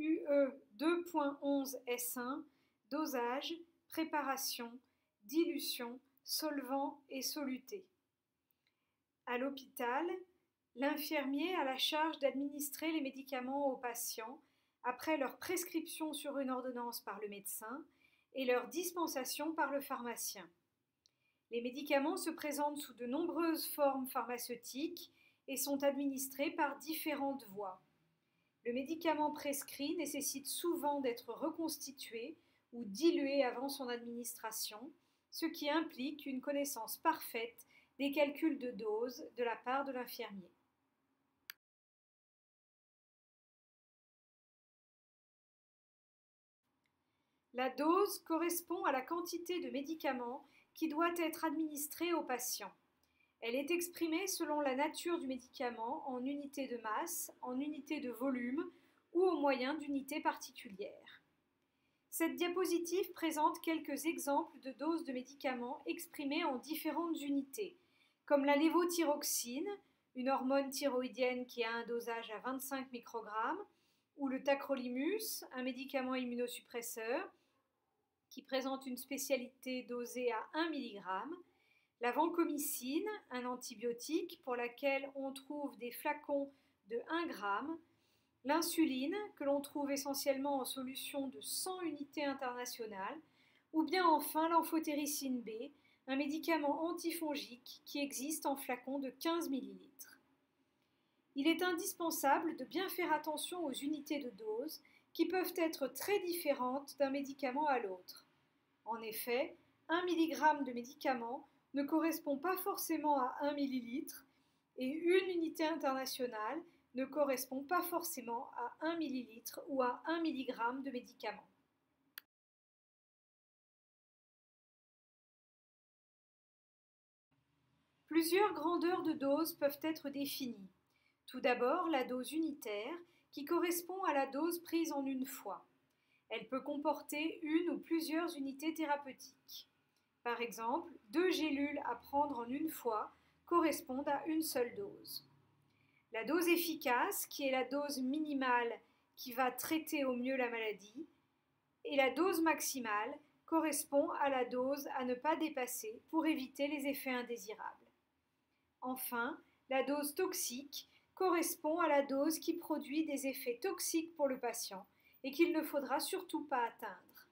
UE 2.11 S1, dosage, préparation, dilution, solvant et soluté. À l'hôpital, l'infirmier a la charge d'administrer les médicaments aux patients après leur prescription sur une ordonnance par le médecin et leur dispensation par le pharmacien. Les médicaments se présentent sous de nombreuses formes pharmaceutiques et sont administrés par différentes voies. Le médicament prescrit nécessite souvent d'être reconstitué ou dilué avant son administration, ce qui implique une connaissance parfaite des calculs de dose de la part de l'infirmier. La dose correspond à la quantité de médicament qui doit être administrée au patient. Elle est exprimée selon la nature du médicament en unités de masse, en unités de volume ou au moyen d'unités particulières. Cette diapositive présente quelques exemples de doses de médicaments exprimées en différentes unités, comme la lévothyroxine, une hormone thyroïdienne qui a un dosage à 25 microgrammes, ou le tacrolimus, un médicament immunosuppresseur, qui présente une spécialité dosée à 1 mg, la vancomycine, un antibiotique pour laquelle on trouve des flacons de 1 g, l'insuline, que l'on trouve essentiellement en solution de 100 unités internationales, ou bien enfin l'amphotericine B, un médicament antifongique qui existe en flacon de 15 ml. Il est indispensable de bien faire attention aux unités de dose qui peuvent être très différentes d'un médicament à l'autre. En effet, 1 mg de médicament ne correspond pas forcément à 1 ml et une unité internationale ne correspond pas forcément à 1 ml ou à 1 mg de médicament. Plusieurs grandeurs de doses peuvent être définies. Tout d'abord, la dose unitaire, qui correspond à la dose prise en une fois. Elle peut comporter une ou plusieurs unités thérapeutiques. Par exemple, 2 gélules à prendre en une fois correspondent à une seule dose. La dose efficace, qui est la dose minimale qui va traiter au mieux la maladie, et la dose maximale correspond à la dose à ne pas dépasser pour éviter les effets indésirables. Enfin, la dose toxique correspond à la dose qui produit des effets toxiques pour le patient et qu'il ne faudra surtout pas atteindre.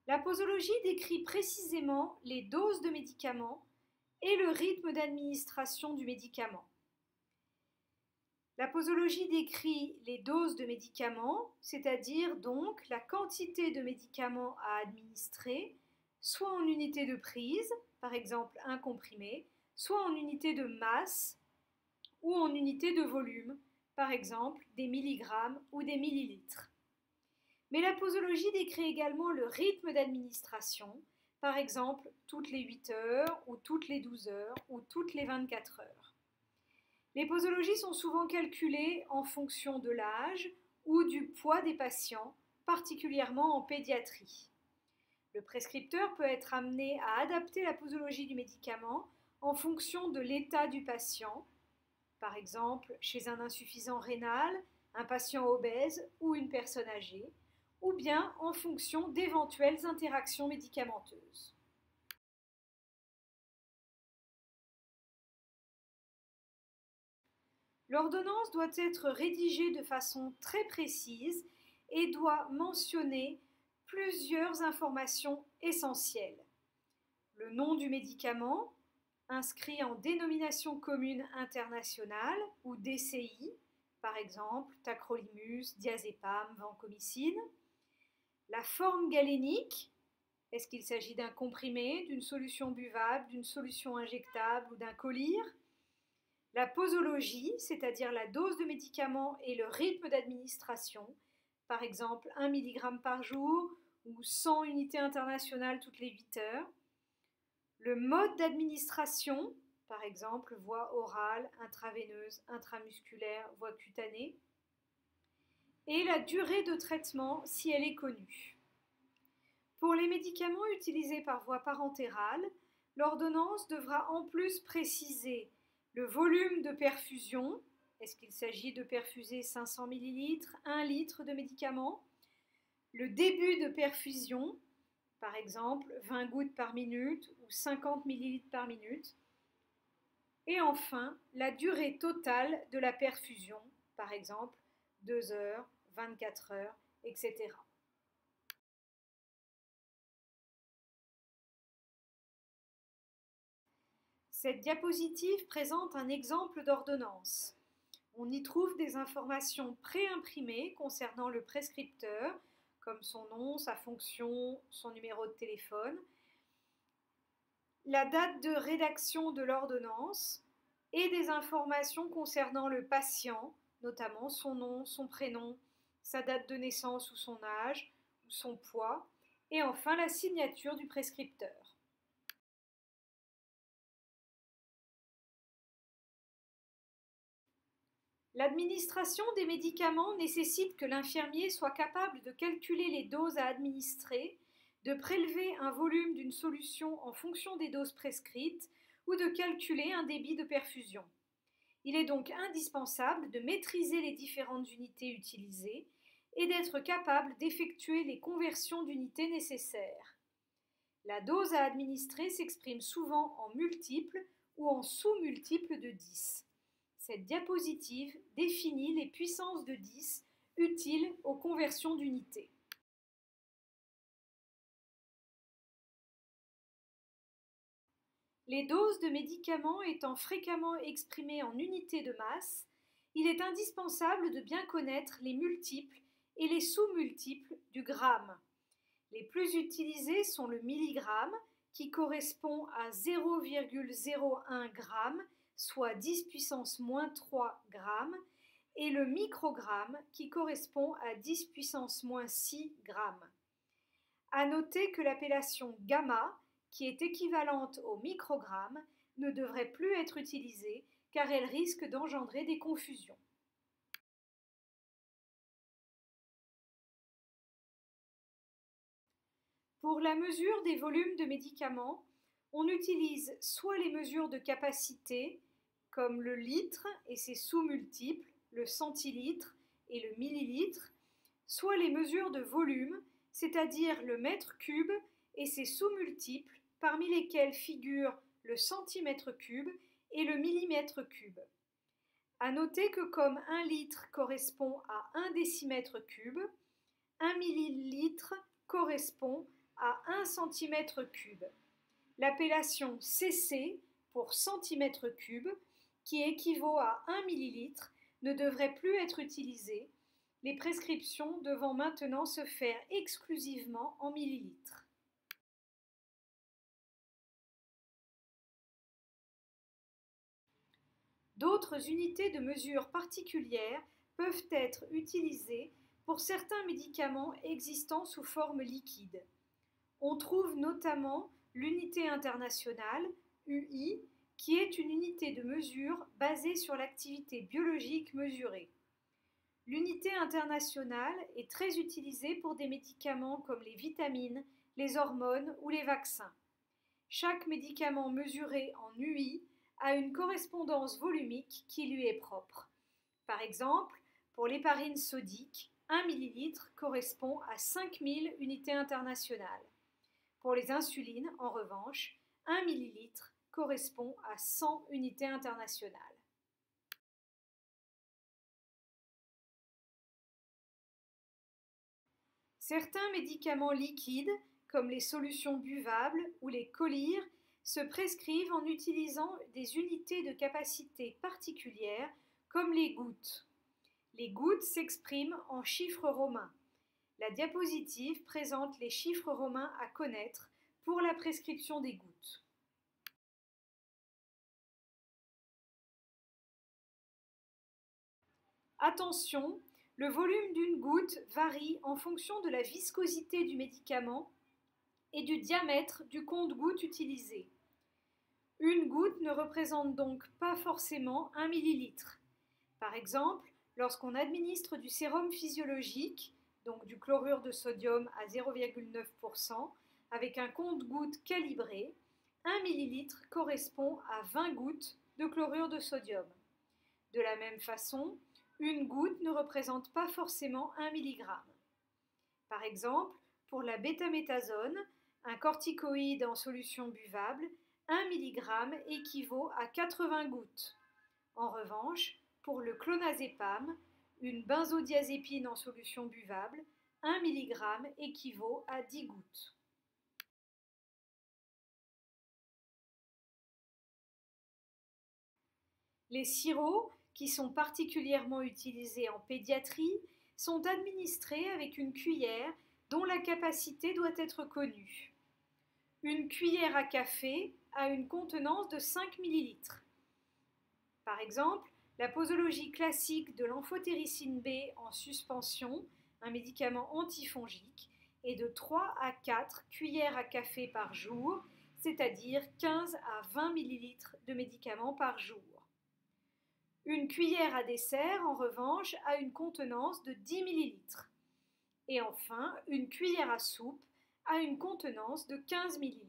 La posologie décrit précisément les doses de médicaments et le rythme d'administration du médicament. La posologie décrit les doses de médicaments, c'est-à-dire donc la quantité de médicaments à administrer, soit en unité de prise, par exemple un comprimé, soit en unité de masse ou en unité de volume, par exemple des milligrammes ou des millilitres. Mais la posologie décrit également le rythme d'administration, par exemple toutes les 8 heures ou toutes les 12 heures ou toutes les 24 heures. Les posologies sont souvent calculées en fonction de l'âge ou du poids des patients, particulièrement en pédiatrie. Le prescripteur peut être amené à adapter la posologie du médicament en fonction de l'état du patient, par exemple chez un insuffisant rénal, un patient obèse ou une personne âgée, ou bien en fonction d'éventuelles interactions médicamenteuses. L'ordonnance doit être rédigée de façon très précise et doit mentionner plusieurs informations essentielles. Le nom du médicament, inscrit en dénomination commune internationale ou DCI, par exemple tacrolimus, diazépam, vancomycine. La forme galénique, est-ce qu'il s'agit d'un comprimé, d'une solution buvable, d'une solution injectable ou d'un collyre? La posologie, c'est-à-dire la dose de médicament et le rythme d'administration, par exemple 1 mg par jour ou 100 unités internationales toutes les 8 heures. Le mode d'administration, par exemple voie orale, intraveineuse, intramusculaire, voie cutanée. Et la durée de traitement si elle est connue. Pour les médicaments utilisés par voie parentérale, l'ordonnance devra en plus préciser le volume de perfusion, est-ce qu'il s'agit de perfuser 500 ml, 1 litre de médicament, le début de perfusion, par exemple 20 gouttes par minute ou 50 ml par minute, et enfin la durée totale de la perfusion, par exemple 2 heures, 24 heures, etc. Cette diapositive présente un exemple d'ordonnance. On y trouve des informations pré-imprimées concernant le prescripteur, comme son nom, sa fonction, son numéro de téléphone, la date de rédaction de l'ordonnance et des informations concernant le patient, notamment son nom, son prénom, sa date de naissance ou son âge, ou son poids, et enfin la signature du prescripteur. L'administration des médicaments nécessite que l'infirmier soit capable de calculer les doses à administrer, de prélever un volume d'une solution en fonction des doses prescrites ou de calculer un débit de perfusion. Il est donc indispensable de maîtriser les différentes unités utilisées et d'être capable d'effectuer les conversions d'unités nécessaires. La dose à administrer s'exprime souvent en multiples ou en sous-multiples de 10. Cette diapositive définit les puissances de 10 utiles aux conversions d'unités. Les doses de médicaments étant fréquemment exprimées en unités de masse, il est indispensable de bien connaître les multiples et les sous-multiples du gramme. Les plus utilisés sont le milligramme, qui correspond à 0,01 g, soit 10 puissance moins 3 grammes, et le microgramme, qui correspond à 10 puissance moins 6 grammes. À noter que l'appellation gamma, qui est équivalente au microgramme, ne devrait plus être utilisée car elle risque d'engendrer des confusions. Pour la mesure des volumes de médicaments, on utilise soit les mesures de capacité, comme le litre et ses sous-multiples, le centilitre et le millilitre, soit les mesures de volume, c'est-à-dire le mètre cube et ses sous-multiples, parmi lesquels figurent le centimètre cube et le millimètre cube. À noter que comme 1 litre correspond à 1 décimètre cube, 1 millilitre correspond à 1 centimètre cube. L'appellation cc pour centimètre cube, qui équivaut à 1 millilitre, ne devrait plus être utilisée, les prescriptions devant maintenant se faire exclusivement en millilitres. D'autres unités de mesure particulières peuvent être utilisées pour certains médicaments existant sous forme liquide. On trouve notamment l'unité internationale, UI, qui est une unité de mesure basée sur l'activité biologique mesurée. L'unité internationale est très utilisée pour des médicaments comme les vitamines, les hormones ou les vaccins. Chaque médicament mesuré en UI a une correspondance volumique qui lui est propre. Par exemple, pour l'héparine sodique, 1 ml correspond à 5000 unités internationales. Pour les insulines, en revanche, 1 ml correspond à 100 unités internationales. Certains médicaments liquides, comme les solutions buvables ou les collyres, se prescrivent en utilisant des unités de capacité particulières, comme les gouttes. Les gouttes s'expriment en chiffres romains. La diapositive présente les chiffres romains à connaître pour la prescription des gouttes. Attention, le volume d'une goutte varie en fonction de la viscosité du médicament et du diamètre du compte-gouttes utilisé. Une goutte ne représente donc pas forcément 1 millilitre. Par exemple, lorsqu'on administre du sérum physiologique, donc du chlorure de sodium à 0,9%, avec un compte-gouttes calibré, 1 millilitre correspond à 20 gouttes de chlorure de sodium. De la même façon, une goutte ne représente pas forcément 1 mg. Par exemple, pour la bétaméthasone, un corticoïde en solution buvable, 1 mg équivaut à 80 gouttes. En revanche, pour le clonazépam, une benzodiazépine en solution buvable, 1 mg équivaut à 10 gouttes. Les sirops, qui sont particulièrement utilisés en pédiatrie, sont administrés avec une cuillère dont la capacité doit être connue. Une cuillère à café a une contenance de 5 ml. Par exemple, la posologie classique de l'amphotericine B en suspension, un médicament antifongique, est de 3 à 4 cuillères à café par jour, c'est-à-dire 15 à 20 ml de médicaments par jour. Une cuillère à dessert, en revanche, a une contenance de 10 ml. Et enfin, une cuillère à soupe a une contenance de 15 ml.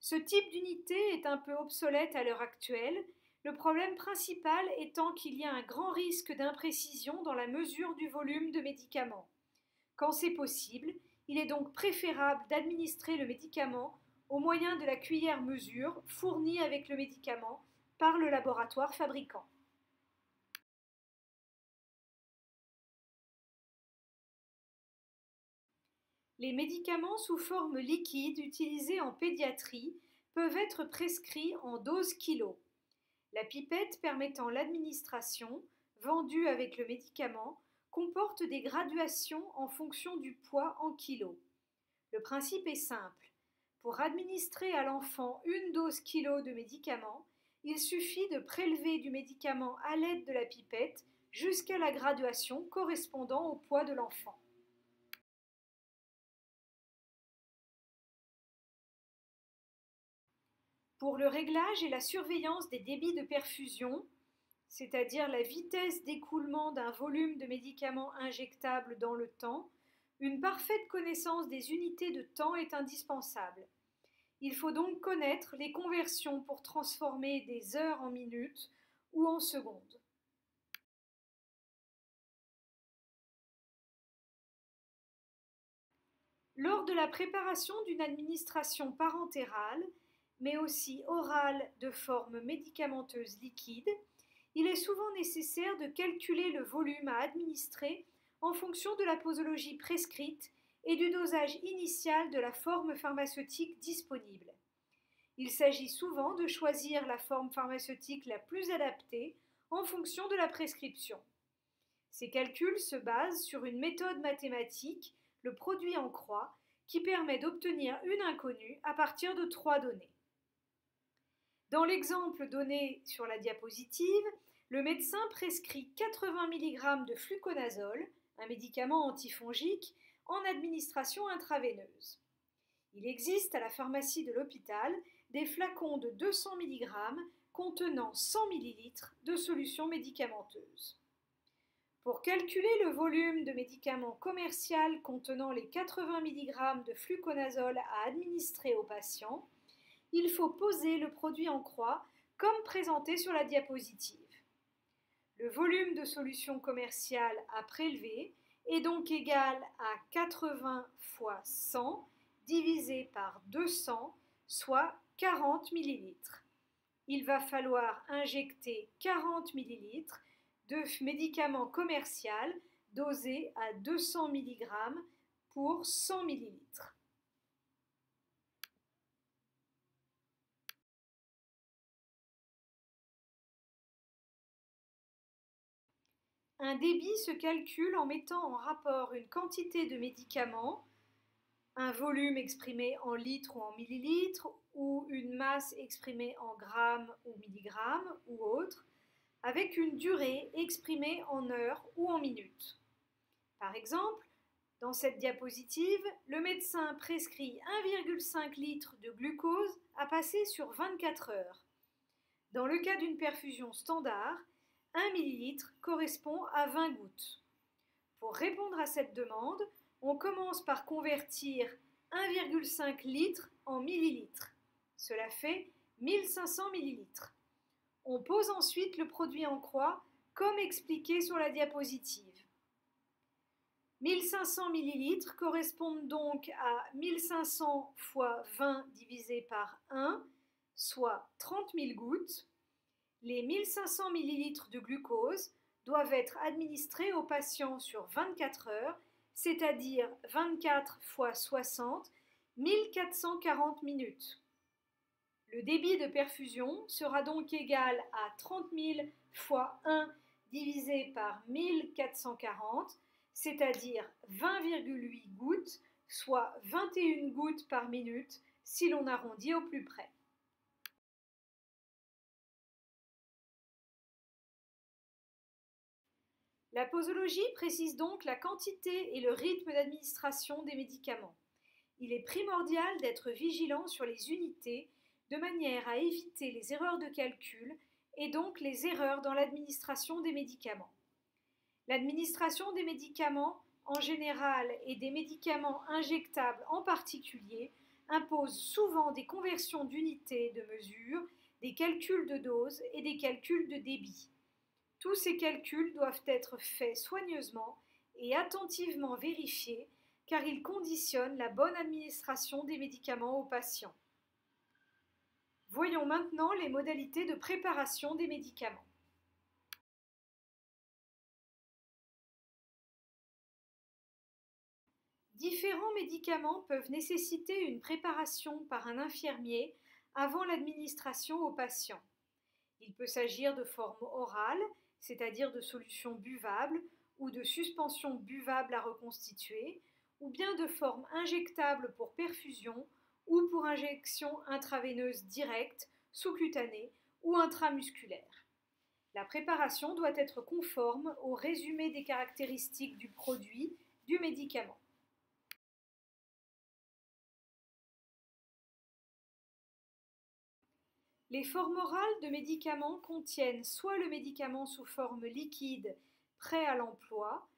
Ce type d'unité est un peu obsolète à l'heure actuelle, le problème principal étant qu'il y a un grand risque d'imprécision dans la mesure du volume de médicaments. Quand c'est possible, il est donc préférable d'administrer le médicament au moyen de la cuillère mesure fournie avec le médicament par le laboratoire fabricant. Les médicaments sous forme liquide utilisés en pédiatrie peuvent être prescrits en doses kilo. La pipette permettant l'administration, vendue avec le médicament, comporte des graduations en fonction du poids en kilos. Le principe est simple. Pour administrer à l'enfant une dose kilo de médicament, il suffit de prélever du médicament à l'aide de la pipette jusqu'à la graduation correspondant au poids de l'enfant. Pour le réglage et la surveillance des débits de perfusion, c'est-à-dire la vitesse d'écoulement d'un volume de médicaments injectables dans le temps, une parfaite connaissance des unités de temps est indispensable. Il faut donc connaître les conversions pour transformer des heures en minutes ou en secondes. Lors de la préparation d'une administration parentérale, mais aussi orale de forme médicamenteuse liquide, il est souvent nécessaire de calculer le volume à administrer en fonction de la posologie prescrite et du dosage initial de la forme pharmaceutique disponible. Il s'agit souvent de choisir la forme pharmaceutique la plus adaptée en fonction de la prescription. Ces calculs se basent sur une méthode mathématique, le produit en croix, qui permet d'obtenir une inconnue à partir de 3 données. Dans l'exemple donné sur la diapositive, le médecin prescrit 80 mg de fluconazole, un médicament antifongique, en administration intraveineuse. Il existe à la pharmacie de l'hôpital des flacons de 200 mg contenant 100 ml de solution médicamenteuse. Pour calculer le volume de médicament commercial contenant les 80 mg de fluconazole à administrer au patient, il faut poser le produit en croix comme présenté sur la diapositive. Le volume de solution commerciale à prélever est donc égal à 80 fois 100 divisé par 200, soit 40 ml. Il va falloir injecter 40 ml de médicament commercial dosé à 200 mg pour 100 ml. Un débit se calcule en mettant en rapport une quantité de médicaments, un volume exprimé en litres ou en millilitres, ou une masse exprimée en grammes ou milligrammes ou autre, avec une durée exprimée en heures ou en minutes. Par exemple, dans cette diapositive, le médecin prescrit 1,5 litre de glucose à passer sur 24 heures. Dans le cas d'une perfusion standard, 1 millilitre correspond à 20 gouttes. Pour répondre à cette demande, on commence par convertir 1,5 litre en millilitres. Cela fait 1500 millilitres. On pose ensuite le produit en croix, comme expliqué sur la diapositive. 1500 ml correspondent donc à 1500 fois 20 divisé par 1, soit 30 000 gouttes. Les 1500 ml de glucose doivent être administrés au patient sur 24 heures, c'est-à-dire 24 fois 60, 1440 minutes. Le débit de perfusion sera donc égal à 30 000 fois 1 divisé par 1440, c'est-à-dire 20,8 gouttes, soit 21 gouttes par minute si l'on arrondit au plus près. La posologie précise donc la quantité et le rythme d'administration des médicaments. Il est primordial d'être vigilant sur les unités de manière à éviter les erreurs de calcul et donc les erreurs dans l'administration des médicaments. L'administration des médicaments en général et des médicaments injectables en particulier impose souvent des conversions d'unités de mesure, des calculs de dose et des calculs de débit. Tous ces calculs doivent être faits soigneusement et attentivement vérifiés car ils conditionnent la bonne administration des médicaments aux patients. Voyons maintenant les modalités de préparation des médicaments. Différents médicaments peuvent nécessiter une préparation par un infirmier avant l'administration au patient. Il peut s'agir de formes orales, c'est-à-dire de solutions buvables ou de suspensions buvables à reconstituer, ou bien de formes injectables pour perfusion ou pour injection intraveineuse directe, sous-cutanée ou intramusculaire. La préparation doit être conforme au résumé des caractéristiques du produit, du médicament. Les formes orales de médicaments contiennent soit le médicament sous forme liquide prêt à l'emploi,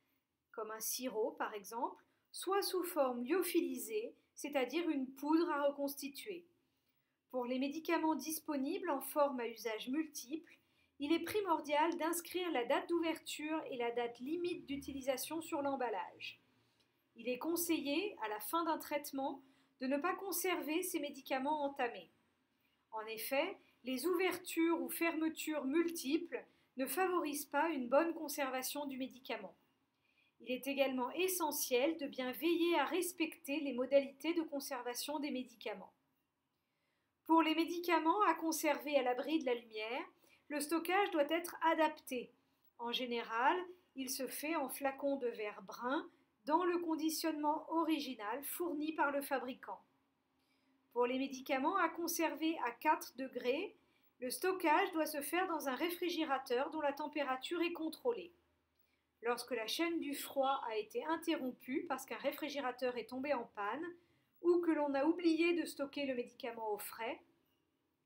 comme un sirop par exemple, soit sous forme lyophilisée, c'est-à-dire une poudre à reconstituer. Pour les médicaments disponibles en forme à usage multiple, il est primordial d'inscrire la date d'ouverture et la date limite d'utilisation sur l'emballage. Il est conseillé, à la fin d'un traitement, de ne pas conserver ces médicaments entamés. En effet, les ouvertures ou fermetures multiples ne favorisent pas une bonne conservation du médicament. Il est également essentiel de bien veiller à respecter les modalités de conservation des médicaments. Pour les médicaments à conserver à l'abri de la lumière, le stockage doit être adapté. En général, il se fait en flacons de verre brun dans le conditionnement original fourni par le fabricant. Pour les médicaments à conserver à 4 degrés, le stockage doit se faire dans un réfrigérateur dont la température est contrôlée. Lorsque la chaîne du froid a été interrompue parce qu'un réfrigérateur est tombé en panne ou que l'on a oublié de stocker le médicament au frais,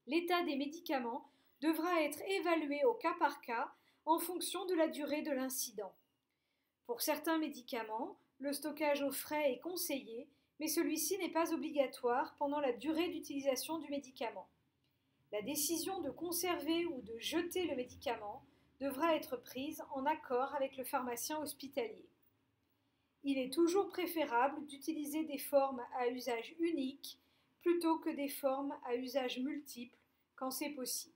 l'état des médicaments devra être évalué au cas par cas en fonction de la durée de l'incident. Pour certains médicaments, le stockage au frais est conseillé, mais celui-ci n'est pas obligatoire pendant la durée d'utilisation du médicament. La décision de conserver ou de jeter le médicament devra être prise en accord avec le pharmacien hospitalier. Il est toujours préférable d'utiliser des formes à usage unique plutôt que des formes à usage multiple quand c'est possible.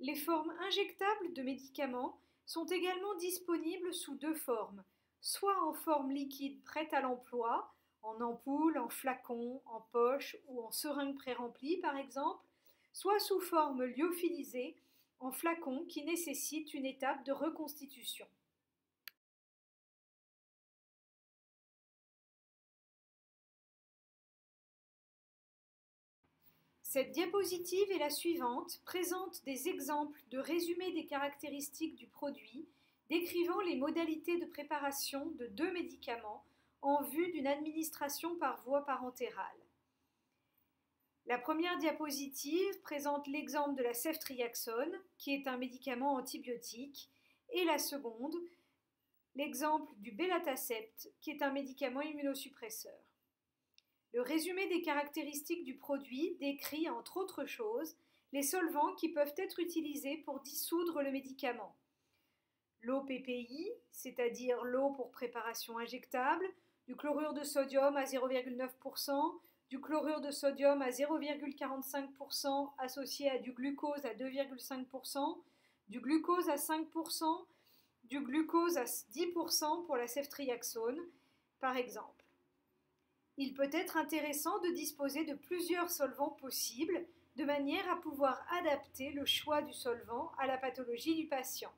Les formes injectables de médicaments sont également disponibles sous deux formes, soit en forme liquide prête à l'emploi, en ampoule, en flacon, en poche ou en seringue pré-remplie par exemple, soit sous forme lyophilisée, en flacon qui nécessite une étape de reconstitution. Cette diapositive et la suivante présentent des exemples de résumé des caractéristiques du produit décrivant les modalités de préparation de deux médicaments en vue d'une administration par voie parentérale. La première diapositive présente l'exemple de la ceftriaxone, qui est un médicament antibiotique, et la seconde, l'exemple du belatacept, qui est un médicament immunosuppresseur. Le résumé des caractéristiques du produit décrit, entre autres choses, les solvants qui peuvent être utilisés pour dissoudre le médicament. L'eau PPI, c'est-à-dire l'eau pour préparation injectable, du chlorure de sodium à 0,9%, du chlorure de sodium à 0,45% associé à du glucose à 2,5%, du glucose à 5%, du glucose à 10% pour la ceftriaxone, par exemple. Il peut être intéressant de disposer de plusieurs solvants possibles de manière à pouvoir adapter le choix du solvant à la pathologie du patient.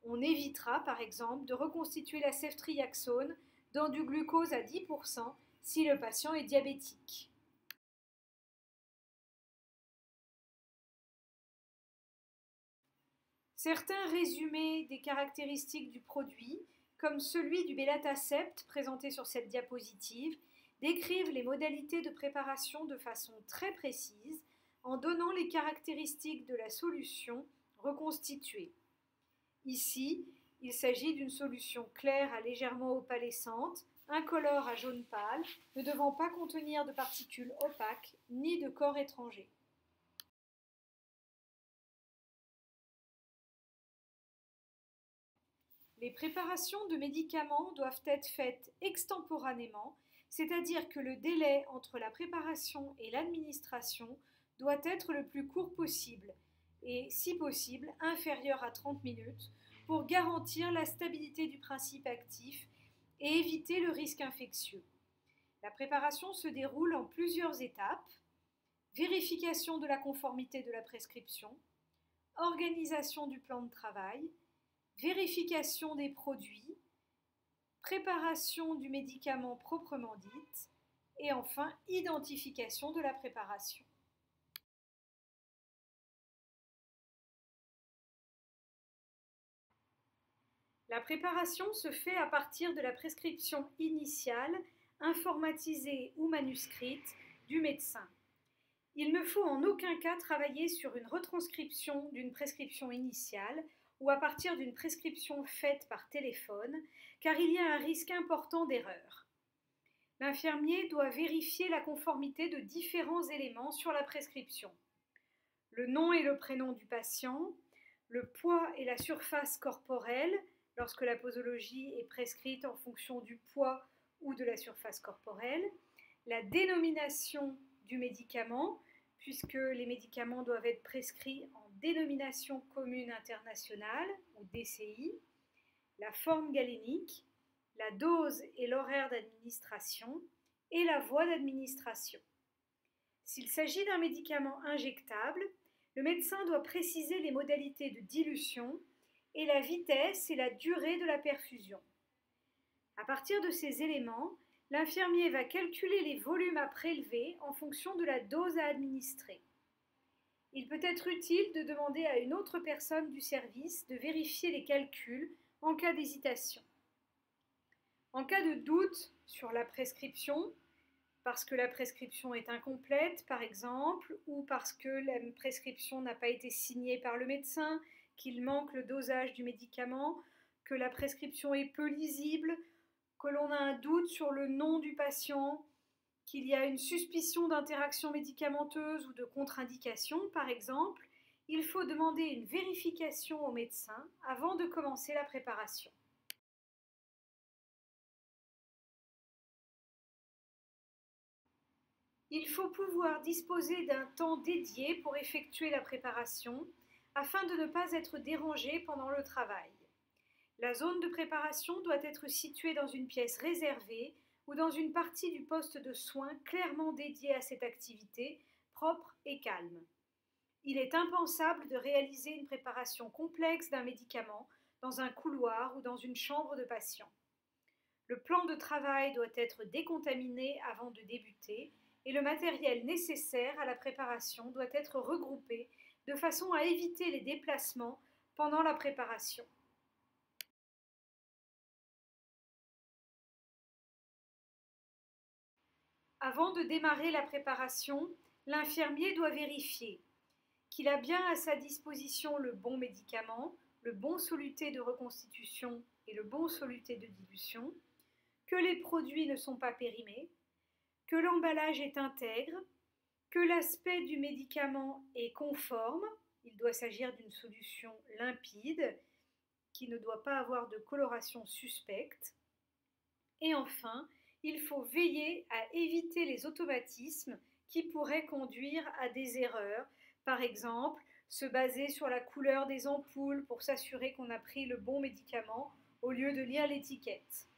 On évitera par exemple de reconstituer la ceftriaxone dans du glucose à 10% si le patient est diabétique. Certains résumés des caractéristiques du produit, comme celui du Belatacept présenté sur cette diapositive, décrivent les modalités de préparation de façon très précise en donnant les caractéristiques de la solution reconstituée. Ici, il s'agit d'une solution claire à légèrement opalescente, incolore à jaune pâle, ne devant pas contenir de particules opaques ni de corps étrangers. Les préparations de médicaments doivent être faites extemporanément, c'est-à-dire que le délai entre la préparation et l'administration doit être le plus court possible et, si possible, inférieur à 30 minutes pour garantir la stabilité du principe actif et éviter le risque infectieux. La préparation se déroule en plusieurs étapes: vérification de la conformité de la prescription, organisation du plan de travail, vérification des produits, préparation du médicament proprement dite et enfin identification de la préparation. La préparation se fait à partir de la prescription initiale, informatisée ou manuscrite, du médecin. Il ne faut en aucun cas travailler sur une retranscription d'une prescription initiale ou à partir d'une prescription faite par téléphone, car il y a un risque important d'erreur. L'infirmier doit vérifier la conformité de différents éléments sur la prescription: le nom et le prénom du patient, le poids et la surface corporelle, lorsque la posologie est prescrite en fonction du poids ou de la surface corporelle, la dénomination du médicament, puisque les médicaments doivent être prescrits en dénomination commune internationale, ou DCI, la forme galénique, la dose et l'horaire d'administration, et la voie d'administration. S'il s'agit d'un médicament injectable, le médecin doit préciser les modalités de dilution et la vitesse et la durée de la perfusion. À partir de ces éléments, l'infirmier va calculer les volumes à prélever en fonction de la dose à administrer. Il peut être utile de demander à une autre personne du service de vérifier les calculs en cas d'hésitation. En cas de doute sur la prescription, parce que la prescription est incomplète par exemple, ou parce que la prescription n'a pas été signée par le médecin, qu'il manque le dosage du médicament, que la prescription est peu lisible, que l'on a un doute sur le nom du patient, qu'il y a une suspicion d'interaction médicamenteuse ou de contre-indication par exemple, il faut demander une vérification au médecin avant de commencer la préparation. Il faut pouvoir disposer d'un temps dédié pour effectuer la préparation afin de ne pas être dérangé pendant le travail. La zone de préparation doit être située dans une pièce réservée ou dans une partie du poste de soins clairement dédiée à cette activité, propre et calme. Il est impensable de réaliser une préparation complexe d'un médicament dans un couloir ou dans une chambre de patient. Le plan de travail doit être décontaminé avant de débuter et le matériel nécessaire à la préparation doit être regroupé de façon à éviter les déplacements pendant la préparation. Avant de démarrer la préparation, l'infirmier doit vérifier qu'il a bien à sa disposition le bon médicament, le bon soluté de reconstitution et le bon soluté de dilution, que les produits ne sont pas périmés, que l'emballage est intègre, que l'aspect du médicament est conforme, il doit s'agir d'une solution limpide qui ne doit pas avoir de coloration suspecte. Et enfin, il faut veiller à éviter les automatismes qui pourraient conduire à des erreurs. Par exemple, se baser sur la couleur des ampoules pour s'assurer qu'on a pris le bon médicament au lieu de lire l'étiquette.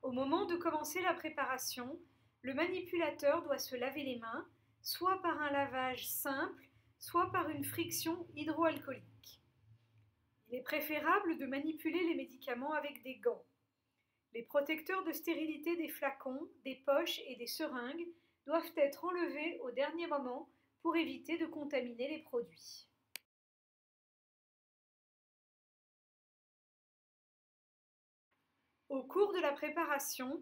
Au moment de commencer la préparation, le manipulateur doit se laver les mains, soit par un lavage simple, soit par une friction hydroalcoolique. Il est préférable de manipuler les médicaments avec des gants. Les protecteurs de stérilité des flacons, des poches et des seringues doivent être enlevés au dernier moment pour éviter de contaminer les produits. Au cours de la préparation,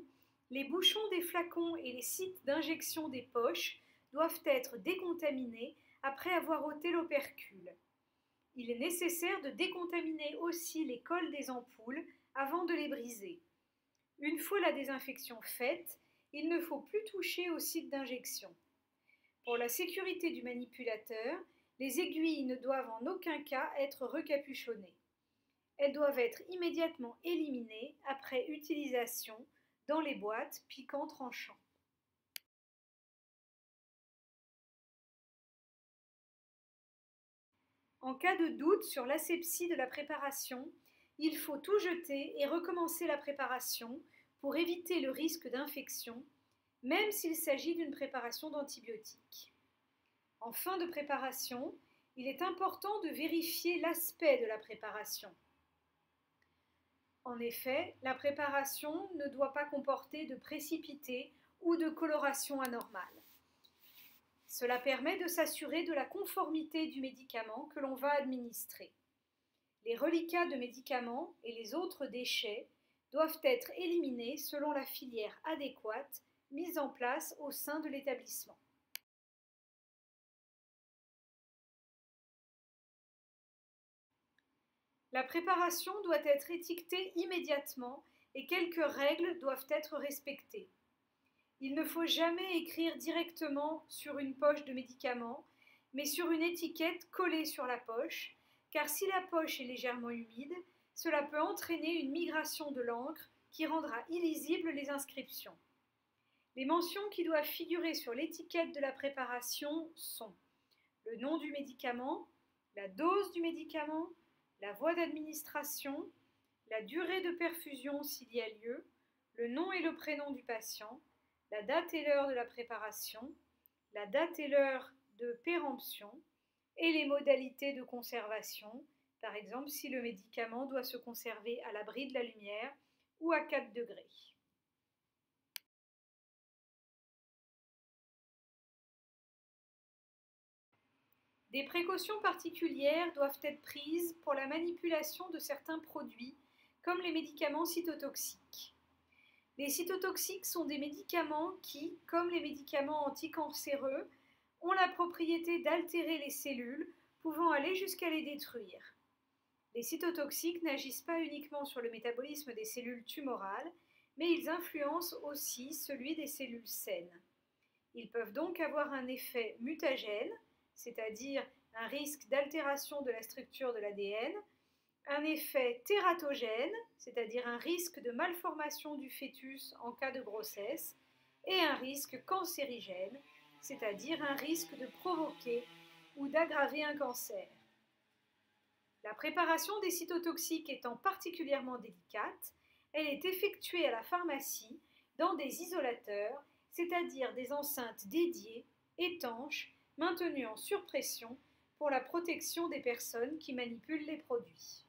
les bouchons des flacons et les sites d'injection des poches doivent être décontaminés après avoir ôté l'opercule. Il est nécessaire de décontaminer aussi les cols des ampoules avant de les briser. Une fois la désinfection faite, il ne faut plus toucher au site d'injection. Pour la sécurité du manipulateur, les aiguilles ne doivent en aucun cas être recapuchonnées. Elles doivent être immédiatement éliminées après utilisation dans les boîtes piquants tranchants. En cas de doute sur l'asepsie de la préparation, il faut tout jeter et recommencer la préparation pour éviter le risque d'infection, même s'il s'agit d'une préparation d'antibiotiques. En fin de préparation, il est important de vérifier l'aspect de la préparation. En effet, la préparation ne doit pas comporter de précipité ou de coloration anormale. Cela permet de s'assurer de la conformité du médicament que l'on va administrer. Les reliquats de médicaments et les autres déchets doivent être éliminés selon la filière adéquate mise en place au sein de l'établissement. La préparation doit être étiquetée immédiatement et quelques règles doivent être respectées. Il ne faut jamais écrire directement sur une poche de médicament, mais sur une étiquette collée sur la poche, car si la poche est légèrement humide, cela peut entraîner une migration de l'encre qui rendra illisibles les inscriptions. Les mentions qui doivent figurer sur l'étiquette de la préparation sont le nom du médicament, la dose du médicament, la voie d'administration, la durée de perfusion s'il y a lieu, le nom et le prénom du patient, la date et l'heure de la préparation, la date et l'heure de péremption et les modalités de conservation, par exemple si le médicament doit se conserver à l'abri de la lumière ou à 4 degrés. Des précautions particulières doivent être prises pour la manipulation de certains produits, comme les médicaments cytotoxiques. Les cytotoxiques sont des médicaments qui, comme les médicaments anticancéreux, ont la propriété d'altérer les cellules, pouvant aller jusqu'à les détruire. Les cytotoxiques n'agissent pas uniquement sur le métabolisme des cellules tumorales, mais ils influencent aussi celui des cellules saines. Ils peuvent donc avoir un effet mutagène, c'est-à-dire un risque d'altération de la structure de l'ADN, un effet tératogène, c'est-à-dire un risque de malformation du fœtus en cas de grossesse, et un risque cancérigène, c'est-à-dire un risque de provoquer ou d'aggraver un cancer. La préparation des cytotoxiques étant particulièrement délicate, elle est effectuée à la pharmacie dans des isolateurs, c'est-à-dire des enceintes dédiées, étanches, maintenues en surpression pour la protection des personnes qui manipulent les produits.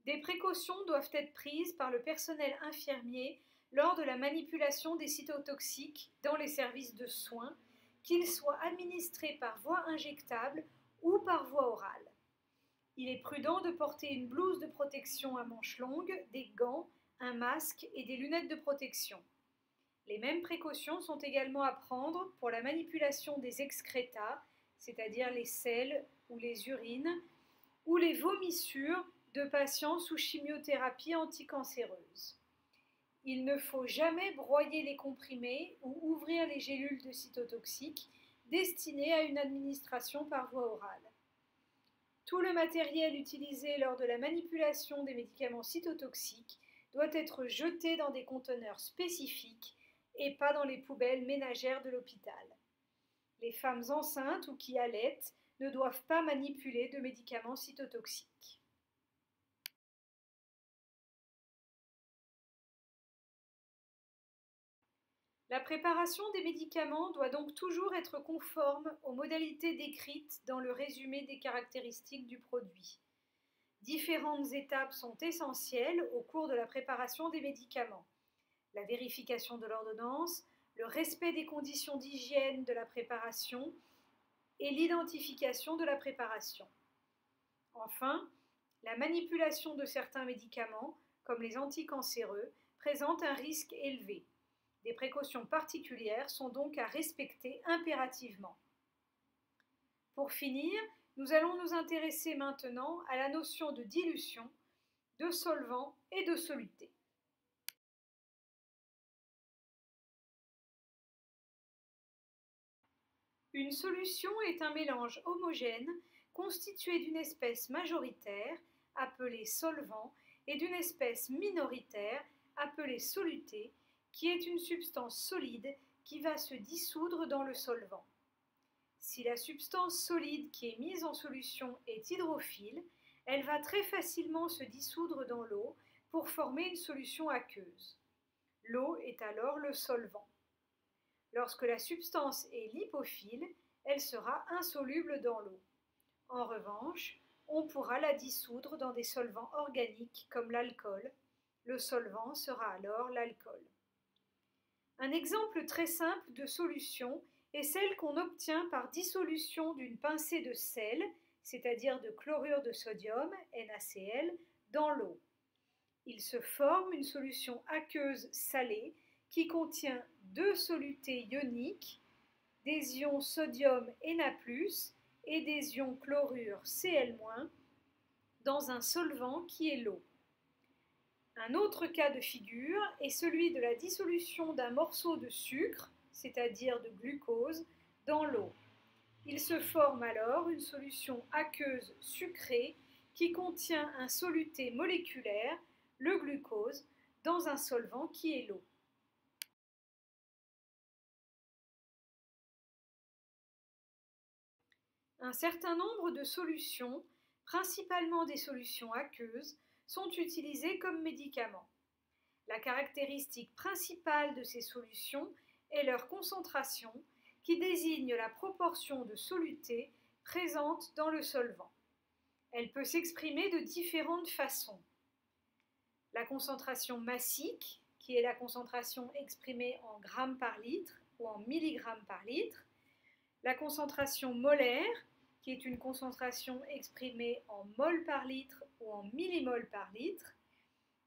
Des précautions doivent être prises par le personnel infirmier lors de la manipulation des cytotoxiques dans les services de soins, qu'ils soient administrés par voie injectable ou par voie orale. Il est prudent de porter une blouse de protection à manches longues, des gants, un masque et des lunettes de protection. Les mêmes précautions sont également à prendre pour la manipulation des excrétas, c'est-à-dire les selles ou les urines, ou les vomissures de patients sous chimiothérapie anticancéreuse. Il ne faut jamais broyer les comprimés ou ouvrir les gélules de cytotoxiques destinées à une administration par voie orale. Tout le matériel utilisé lors de la manipulation des médicaments cytotoxiques doit être jeté dans des conteneurs spécifiques et pas dans les poubelles ménagères de l'hôpital. Les femmes enceintes ou qui allaitent ne doivent pas manipuler de médicaments cytotoxiques. La préparation des médicaments doit donc toujours être conforme aux modalités décrites dans le résumé des caractéristiques du produit. Différentes étapes sont essentielles au cours de la préparation des médicaments. La vérification de l'ordonnance, le respect des conditions d'hygiène de la préparation et l'identification de la préparation. Enfin, la manipulation de certains médicaments, comme les anticancéreux, présente un risque élevé. Des précautions particulières sont donc à respecter impérativement. Pour finir, nous allons nous intéresser maintenant à la notion de dilution, de solvant et de soluté. Une solution est un mélange homogène constitué d'une espèce majoritaire, appelée solvant, et d'une espèce minoritaire, appelée soluté, qui est une substance solide qui va se dissoudre dans le solvant. Si la substance solide qui est mise en solution est hydrophile, elle va très facilement se dissoudre dans l'eau pour former une solution aqueuse. L'eau est alors le solvant. Lorsque la substance est lipophile, elle sera insoluble dans l'eau. En revanche, on pourra la dissoudre dans des solvants organiques comme l'alcool. Le solvant sera alors l'alcool. Un exemple très simple de solution est celle qu'on obtient par dissolution d'une pincée de sel, c'est-à-dire de chlorure de sodium, NaCl, dans l'eau. Il se forme une solution aqueuse salée qui contient deux solutés ioniques, des ions sodium Na+, et des ions chlorure Cl-, dans un solvant qui est l'eau. Un autre cas de figure est celui de la dissolution d'un morceau de sucre, c'est-à-dire de glucose, dans l'eau. Il se forme alors une solution aqueuse sucrée qui contient un soluté moléculaire, le glucose, dans un solvant qui est l'eau. Un certain nombre de solutions, principalement des solutions aqueuses, sont utilisées comme médicaments. La caractéristique principale de ces solutions est leur concentration, qui désigne la proportion de soluté présente dans le solvant. Elle peut s'exprimer de différentes façons. La concentration massique, qui est la concentration exprimée en grammes par litre ou en milligrammes par litre. La concentration molaire, qui est une concentration exprimée en mol par litre ou en millimol par litre.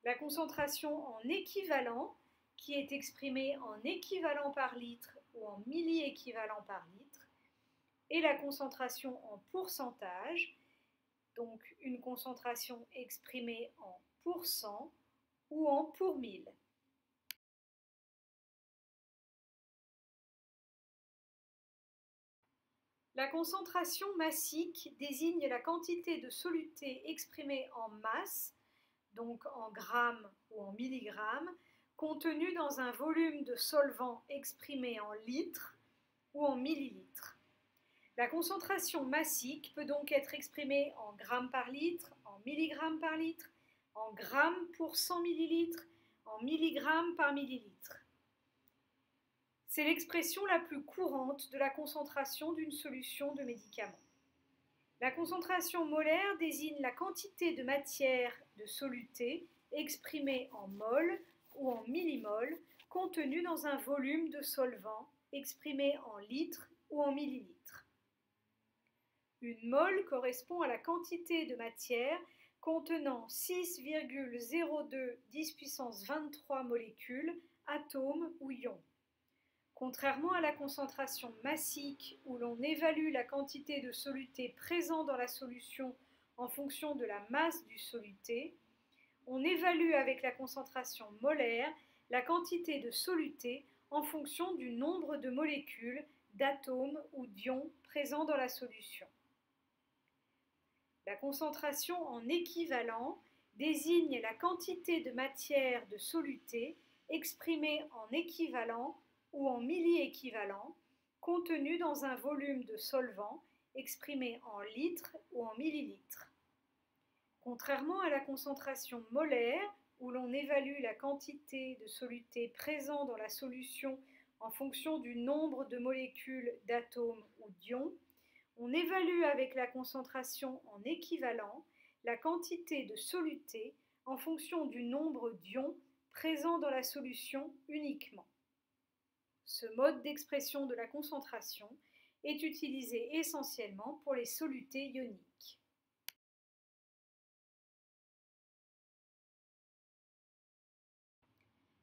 La concentration en équivalent, qui est exprimée en équivalent par litre ou en milliéquivalent par litre. Et la concentration en pourcentage, donc une concentration exprimée en pourcent ou en pour mille. La concentration massique désigne la quantité de soluté exprimée en masse, donc en grammes ou en milligrammes, contenue dans un volume de solvant exprimé en litres ou en millilitres. La concentration massique peut donc être exprimée en grammes par litre, en milligrammes par litre, en grammes pour 100 millilitres, en milligrammes par millilitre. C'est l'expression la plus courante de la concentration d'une solution de médicament. La concentration molaire désigne la quantité de matière de soluté exprimée en mol ou en millimol contenue dans un volume de solvant exprimé en litres ou en millilitres. Une mole correspond à la quantité de matière contenant 6,02 10 puissance 23 molécules, atomes ou ions. Contrairement à la concentration massique où l'on évalue la quantité de soluté présent dans la solution en fonction de la masse du soluté, on évalue avec la concentration molaire la quantité de soluté en fonction du nombre de molécules, d'atomes ou d'ions présents dans la solution. La concentration en équivalent désigne la quantité de matière de soluté exprimée en équivalent ou en milliéquivalent contenue dans un volume de solvant exprimé en litres ou en millilitres. Contrairement à la concentration molaire, où l'on évalue la quantité de soluté présent dans la solution en fonction du nombre de molécules, d'atomes ou d'ions, on évalue avec la concentration en équivalent la quantité de soluté en fonction du nombre d'ions présents dans la solution uniquement. Ce mode d'expression de la concentration est utilisé essentiellement pour les solutés ioniques.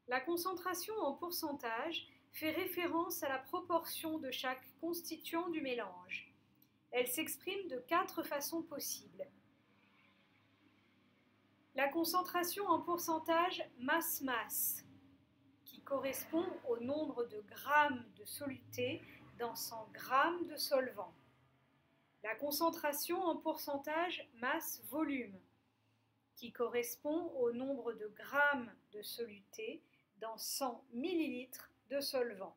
La concentration en pourcentage fait référence à la proportion de chaque constituant du mélange. Elle s'exprime de 4 façons possibles. La concentration en pourcentage masse-masse, qui correspond au nombre de grammes de soluté dans 100 grammes de solvant. La concentration en pourcentage masse-volume, qui correspond au nombre de grammes de soluté dans 100 ml de solvant.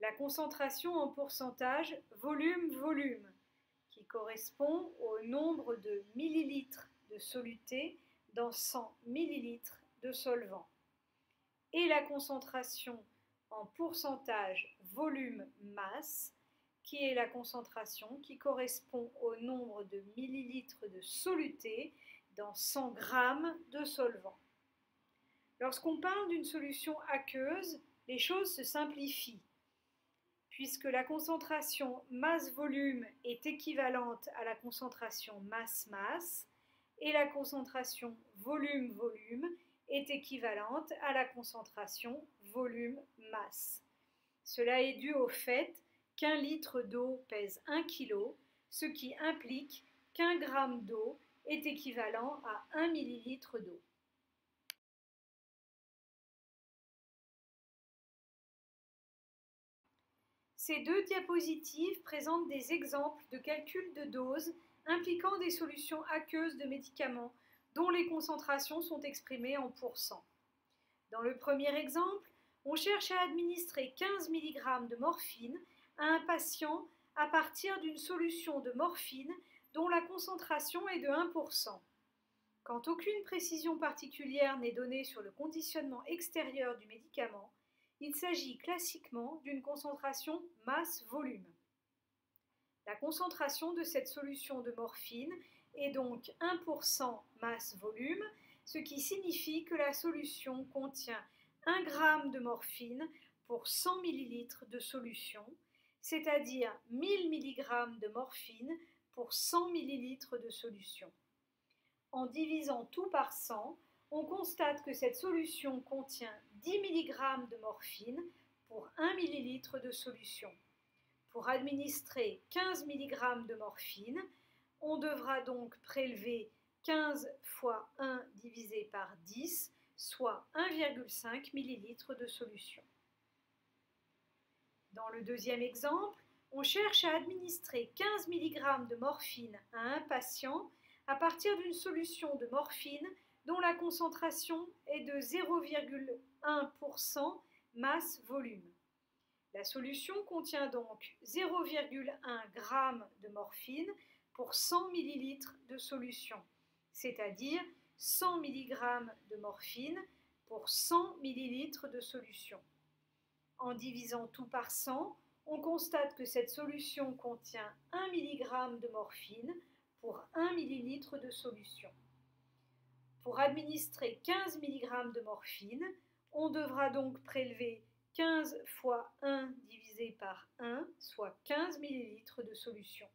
La concentration en pourcentage volume-volume, qui correspond au nombre de millilitres de soluté dans 100 ml de solvant. Et la concentration en pourcentage volume-masse, qui est la concentration qui correspond au nombre de millilitres de soluté dans 100 grammes de solvant. Lorsqu'on parle d'une solution aqueuse, les choses se simplifient, puisque la concentration masse-volume est équivalente à la concentration masse-masse, et la concentration volume-volume est équivalente à la concentration volume-masse. Cela est dû au fait qu'un litre d'eau pèse 1 kg, ce qui implique qu'un gramme d'eau est équivalent à 1 millilitre d'eau. Ces deux diapositives présentent des exemples de calcul de doses impliquant des solutions aqueuses de médicaments dont les concentrations sont exprimées en pourcents. Dans le premier exemple, on cherche à administrer 15 mg de morphine à un patient à partir d'une solution de morphine dont la concentration est de 1%. Quand aucune précision particulière n'est donnée sur le conditionnement extérieur du médicament, il s'agit classiquement d'une concentration masse-volume. La concentration de cette solution de morphine est donc 1% masse-volume, ce qui signifie que la solution contient 1 g de morphine pour 100 ml de solution, c'est-à-dire 1000 mg de morphine pour 100 ml de solution. En divisant tout par 100, on constate que cette solution contient 10 mg de morphine pour 1 ml de solution. Pour administrer 15 mg de morphine, on devra donc prélever 15 fois 1 divisé par 10, soit 1,5 ml de solution. Dans le deuxième exemple, on cherche à administrer 15 mg de morphine à un patient à partir d'une solution de morphine dont la concentration est de 0,1% masse-volume. La solution contient donc 0,1 g de morphine pour 100 ml de solution, c'est-à-dire 100 mg de morphine pour 100 ml de solution. En divisant tout par 100, on constate que cette solution contient 1 mg de morphine pour 1 ml de solution. Pour administrer 15 mg de morphine, on devra donc prélever 15 fois 1 divisé par 1, soit 15 ml de solution.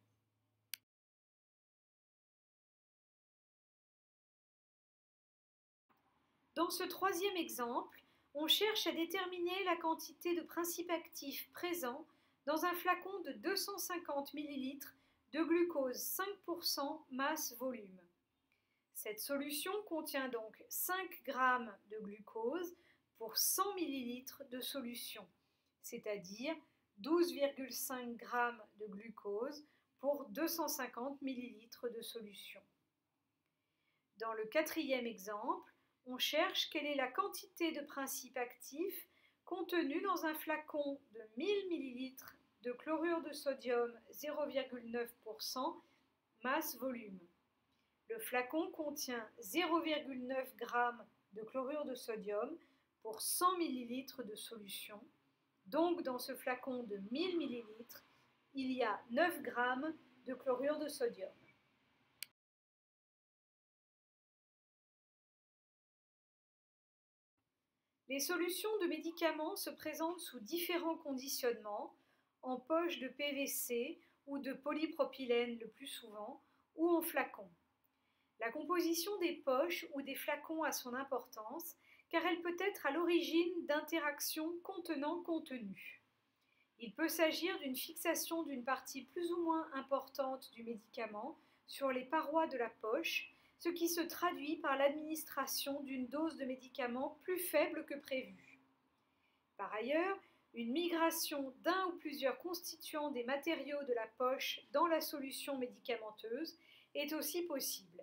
Dans ce troisième exemple, on cherche à déterminer la quantité de principes actifs présents dans un flacon de 250 ml de glucose 5% masse-volume. Cette solution contient donc 5 g de glucose pour 100 ml de solution, c'est-à-dire 12,5 g de glucose pour 250 ml de solution. Dans le quatrième exemple, on cherche quelle est la quantité de principes actifs contenue dans un flacon de 1000 ml de chlorure de sodium 0,9% masse-volume. Le flacon contient 0,9 g de chlorure de sodium pour 100 ml de solution. Donc dans ce flacon de 1000 ml, il y a 9 g de chlorure de sodium. Les solutions de médicaments se présentent sous différents conditionnements, en poche de PVC ou de polypropylène le plus souvent, ou en flacon. La composition des poches ou des flacons a son importance, car elle peut être à l'origine d'interactions contenant-contenu. Il peut s'agir d'une fixation d'une partie plus ou moins importante du médicament sur les parois de la poche, ce qui se traduit par l'administration d'une dose de médicament plus faible que prévu. Par ailleurs, une migration d'un ou plusieurs constituants des matériaux de la poche dans la solution médicamenteuse est aussi possible.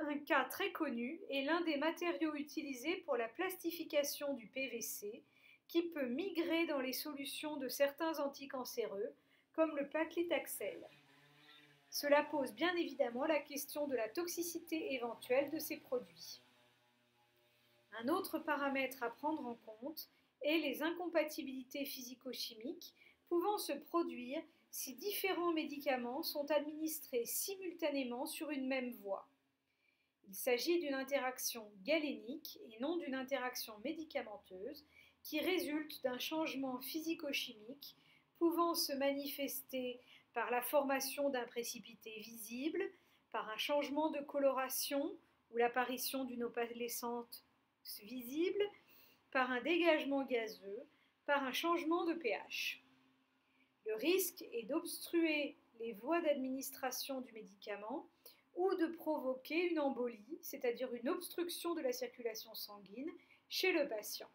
Un cas très connu est l'un des matériaux utilisés pour la plastification du PVC, qui peut migrer dans les solutions de certains anticancéreux, comme le paclitaxel. Cela pose bien évidemment la question de la toxicité éventuelle de ces produits. Un autre paramètre à prendre en compte est les incompatibilités physico-chimiques pouvant se produire si différents médicaments sont administrés simultanément sur une même voie. Il s'agit d'une interaction galénique et non d'une interaction médicamenteuse qui résulte d'un changement physico-chimique pouvant se manifester par la formation d'un précipité visible, par un changement de coloration ou l'apparition d'une opalescence visible, par un dégagement gazeux, par un changement de pH. Le risque est d'obstruer les voies d'administration du médicament ou de provoquer une embolie, c'est-à-dire une obstruction de la circulation sanguine chez le patient.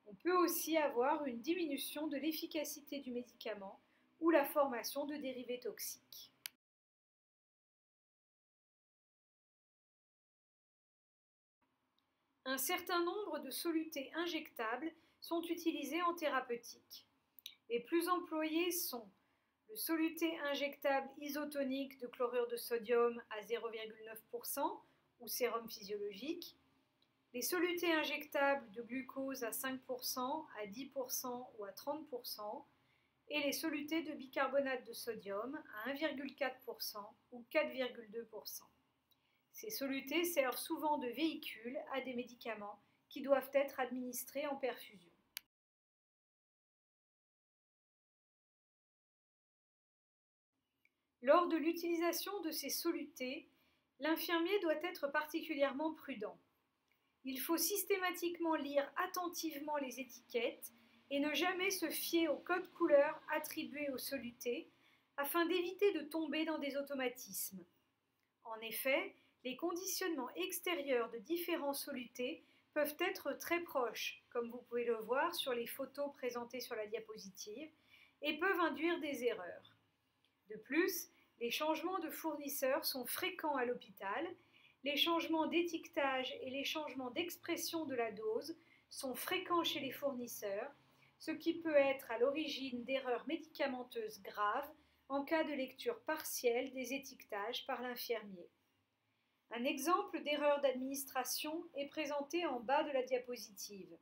On peut aussi avoir une diminution de l'efficacité du médicament ou la formation de dérivés toxiques. Un certain nombre de solutés injectables sont utilisés en thérapeutique. Les plus employés sont le soluté injectable isotonique de chlorure de sodium à 0,9% ou sérum physiologique, les solutés injectables de glucose à 5%, à 10% ou à 30%, et les solutés de bicarbonate de sodium à 1,4% ou 4,2%. Ces solutés servent souvent de véhicule à des médicaments qui doivent être administrés en perfusion. Lors de l'utilisation de ces solutés, l'infirmier doit être particulièrement prudent. Il faut systématiquement lire attentivement les étiquettes et ne jamais se fier au code couleur attribué aux solutés afin d'éviter de tomber dans des automatismes. En effet, les conditionnements extérieurs de différents solutés peuvent être très proches, comme vous pouvez le voir sur les photos présentées sur la diapositive, et peuvent induire des erreurs. De plus, les changements de fournisseurs sont fréquents à l'hôpital. Les changements d'étiquetage et les changements d'expression de la dose sont fréquents chez les fournisseurs, ce qui peut être à l'origine d'erreurs médicamenteuses graves en cas de lecture partielle des étiquetages par l'infirmier. Un exemple d'erreur d'administration est présenté en bas de la diapositive.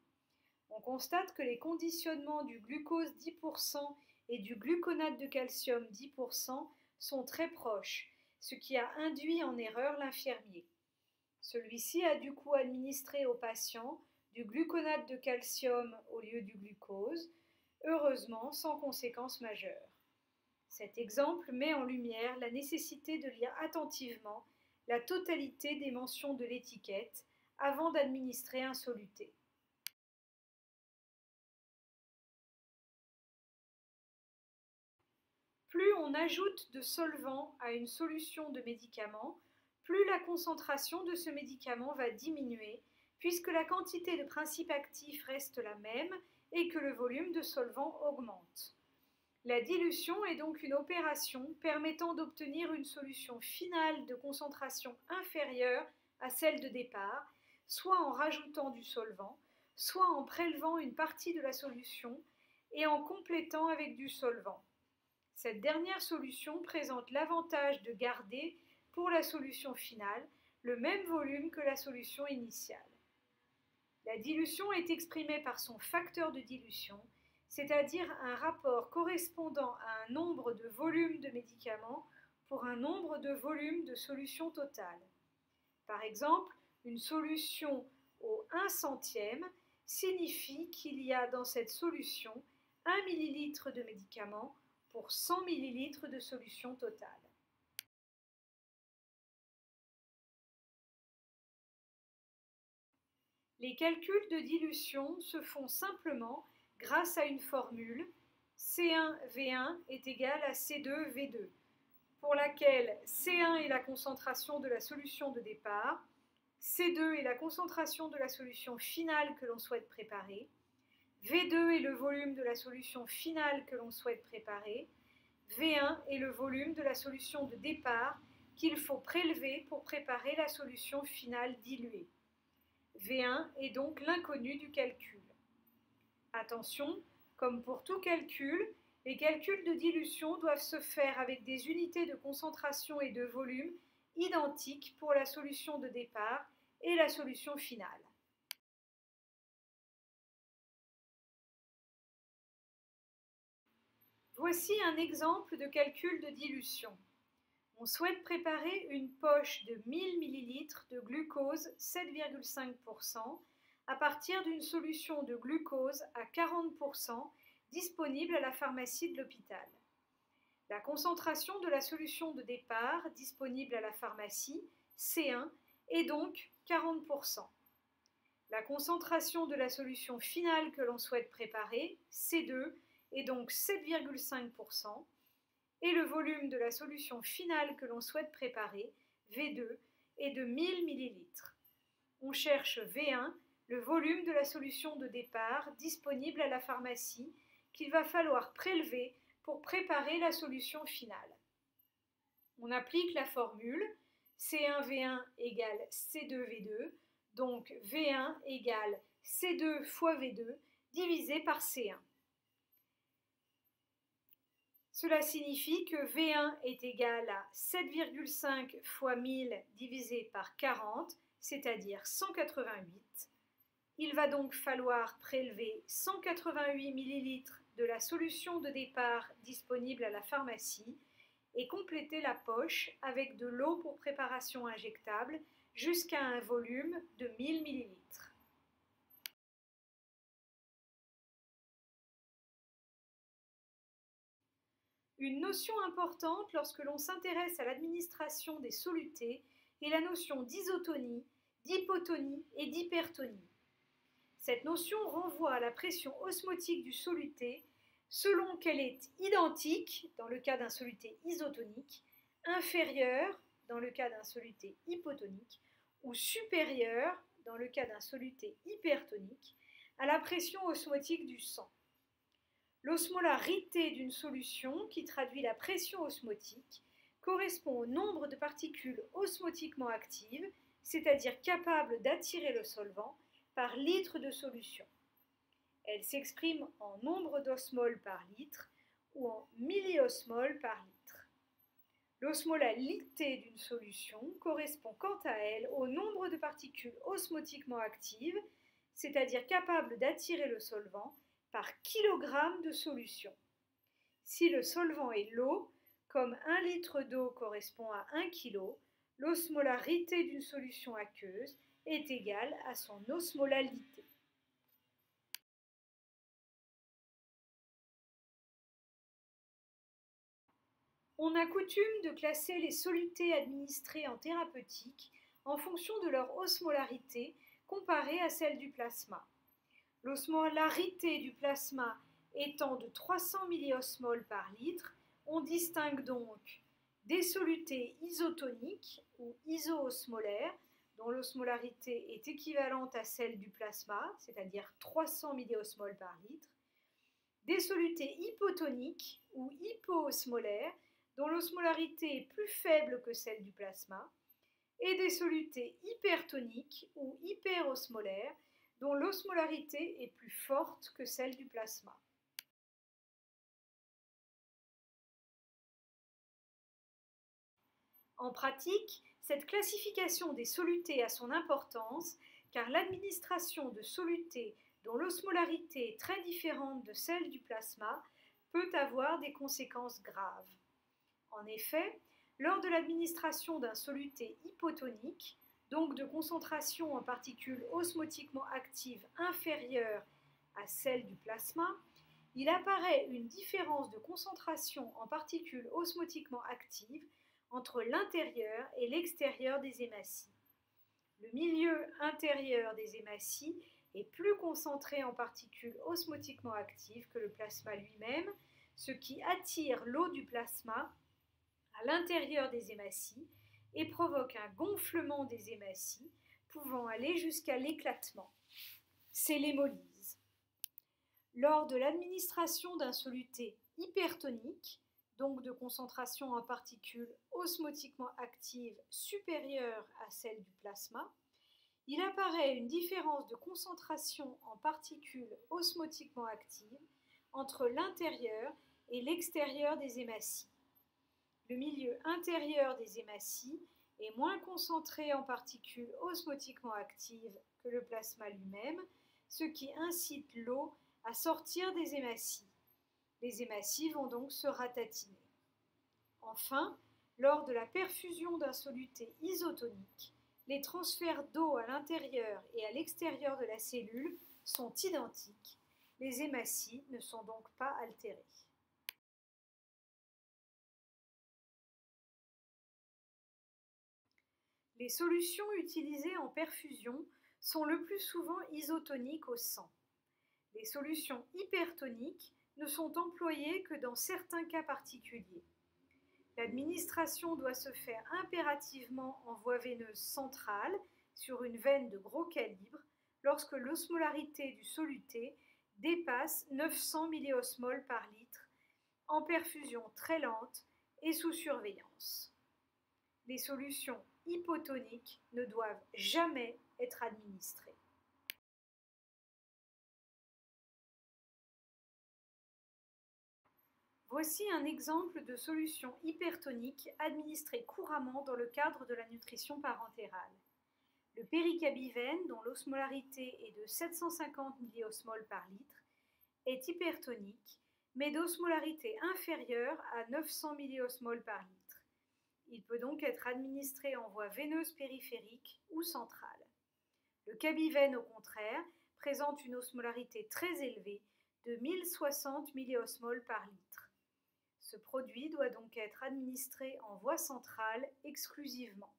On constate que les conditionnements du glucose 10% et du gluconate de calcium 10% sont très proches, ce qui a induit en erreur l'infirmier. Celui-ci a du coup administré au patient du gluconate de calcium au lieu du glucose, heureusement sans conséquences majeures. Cet exemple met en lumière la nécessité de lire attentivement la totalité des mentions de l'étiquette avant d'administrer un soluté. plus on ajoute de solvant à une solution de médicament, plus la concentration de ce médicament va diminuer, puisque la quantité de principe actif reste la même et que le volume de solvant augmente. La dilution est donc une opération permettant d'obtenir une solution finale de concentration inférieure à celle de départ, soit en rajoutant du solvant, soit en prélevant une partie de la solution et en complétant avec du solvant. Cette dernière solution présente l'avantage de garder, pour la solution finale, le même volume que la solution initiale. La dilution est exprimée par son facteur de dilution, c'est-à-dire un rapport correspondant à un nombre de volumes de médicaments pour un nombre de volumes de solution totale. Par exemple, une solution au 1 centième signifie qu'il y a dans cette solution 1 ml de médicament pour 100 ml de solution totale. Les calculs de dilution se font simplement grâce à une formule C1V1 est égal à C2V2, pour laquelle C1 est la concentration de la solution de départ, C2 est la concentration de la solution finale que l'on souhaite préparer, V2 est le volume de la solution finale que l'on souhaite préparer, V1 est le volume de la solution de départ qu'il faut prélever pour préparer la solution finale diluée. V1 est donc l'inconnu du calcul. Attention, comme pour tout calcul, les calculs de dilution doivent se faire avec des unités de concentration et de volume identiques pour la solution de départ et la solution finale. Voici un exemple de calcul de dilution. On souhaite préparer une poche de 1000 ml de glucose 7,5% à partir d'une solution de glucose à 40% disponible à la pharmacie de l'hôpital. La concentration de la solution de départ disponible à la pharmacie, C1, est donc 40%. La concentration de la solution finale que l'on souhaite préparer, C2, est donc 7,5%, et le volume de la solution finale que l'on souhaite préparer, V2, est de 1000 ml. On cherche V1, le volume de la solution de départ disponible à la pharmacie qu'il va falloir prélever pour préparer la solution finale. On applique la formule C1V1 égale C2V2, donc V1 égale C2 fois V2 divisé par C1. Cela signifie que V1 est égal à 7,5 fois 1000 divisé par 40, c'est-à-dire 188. Il va donc falloir prélever 188 ml de la solution de départ disponible à la pharmacie et compléter la poche avec de l'eau pour préparation injectable jusqu'à un volume de 1000 ml. Une notion importante lorsque l'on s'intéresse à l'administration des solutés est la notion d'isotonie, d'hypotonie et d'hypertonie. Cette notion renvoie à la pression osmotique du soluté selon qu'elle est identique dans le cas d'un soluté isotonique, inférieure dans le cas d'un soluté hypotonique ou supérieure dans le cas d'un soluté hypertonique à la pression osmotique du sang. L'osmolarité d'une solution, qui traduit la pression osmotique, correspond au nombre de particules osmotiquement actives, c'est-à-dire capables d'attirer le solvant, par litre de solution. Elle s'exprime en nombre d'osmoles par litre ou en milliosmoles par litre. L'osmolalité d'une solution correspond quant à elle au nombre de particules osmotiquement actives, c'est-à-dire capables d'attirer le solvant, par kilogramme de solution. Si le solvant est l'eau, comme 1 litre d'eau correspond à 1 kg, l'osmolarité d'une solution aqueuse est égale à son osmolalité. On a coutume de classer les solutés administrés en thérapeutique en fonction de leur osmolarité comparée à celle du plasma. L'osmolarité du plasma étant de 300 milliosmoles par litre, On distingue donc des solutés isotoniques ou isoosmolaires, dont l'osmolarité est équivalente à celle du plasma, c'est-à-dire 300 milliosmoles par litre, des solutés hypotoniques ou hypoosmolaires, dont l'osmolarité est plus faible que celle du plasma, et des solutés hypertoniques ou hyperosmolaires, dont l'osmolarité est plus forte que celle du plasma. En pratique, cette classification des solutés a son importance car l'administration de solutés dont l'osmolarité est très différente de celle du plasma peut avoir des conséquences graves. En effet, lors de l'administration d'un soluté hypotonique, donc de concentration en particules osmotiquement actives inférieure à celle du plasma, il apparaît une différence de concentration en particules osmotiquement actives entre l'intérieur et l'extérieur des hématies. Le milieu intérieur des hématies est plus concentré en particules osmotiquement actives que le plasma lui-même, ce qui attire l'eau du plasma à l'intérieur des hématies et provoque un gonflement des hématies pouvant aller jusqu'à l'éclatement. C'est l'hémolyse. Lors de l'administration d'un soluté hypertonique, donc de concentration en particules osmotiquement actives supérieure à celle du plasma, il apparaît une différence de concentration en particules osmotiquement actives entre l'intérieur et l'extérieur des hématies. Le milieu intérieur des hématies est moins concentré en particules osmotiquement actives que le plasma lui-même, ce qui incite l'eau à sortir des hématies. Les hématies vont donc se ratatiner. Enfin, lors de la perfusion d'un soluté isotonique, les transferts d'eau à l'intérieur et à l'extérieur de la cellule sont identiques. Les hématies ne sont donc pas altérées. Les solutions utilisées en perfusion sont le plus souvent isotoniques au sang. Les solutions hypertoniques ne sont employées que dans certains cas particuliers. L'administration doit se faire impérativement en voie veineuse centrale sur une veine de gros calibre lorsque l'osmolarité du soluté dépasse 900 milliosmoles par litre en perfusion très lente et sous surveillance. Les solutions hypotoniques ne doivent jamais être administrées. Voici un exemple de solution hypertonique administrée couramment dans le cadre de la nutrition parentérale. Le péricabivène, dont l'osmolarité est de 750 milliosmoles par litre, est hypertonique, mais d'osmolarité inférieure à 900 milliosmoles par litre. Il peut donc être administré en voie veineuse périphérique ou centrale. Le cabivène, au contraire, présente une osmolarité très élevée de 1060 milliosmoles par litre. Ce produit doit donc être administré en voie centrale exclusivement.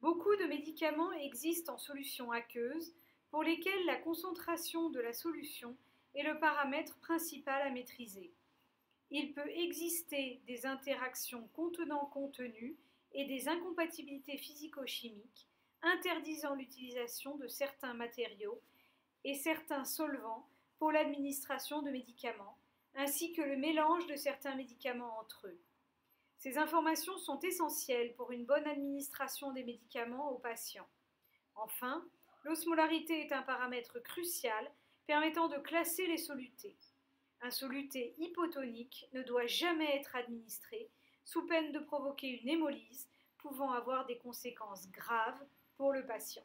Beaucoup de médicaments existent en solution aqueuse pour lesquels la concentration de la solution est le paramètre principal à maîtriser. Il peut exister des interactions contenant-contenu et des incompatibilités physico-chimiques interdisant l'utilisation de certains matériaux et certains solvants pour l'administration de médicaments, ainsi que le mélange de certains médicaments entre eux. Ces informations sont essentielles pour une bonne administration des médicaments aux patients. Enfin, l'osmolarité est un paramètre crucial permettant de classer les solutés. Un soluté hypotonique ne doit jamais être administré sous peine de provoquer une hémolyse pouvant avoir des conséquences graves pour le patient.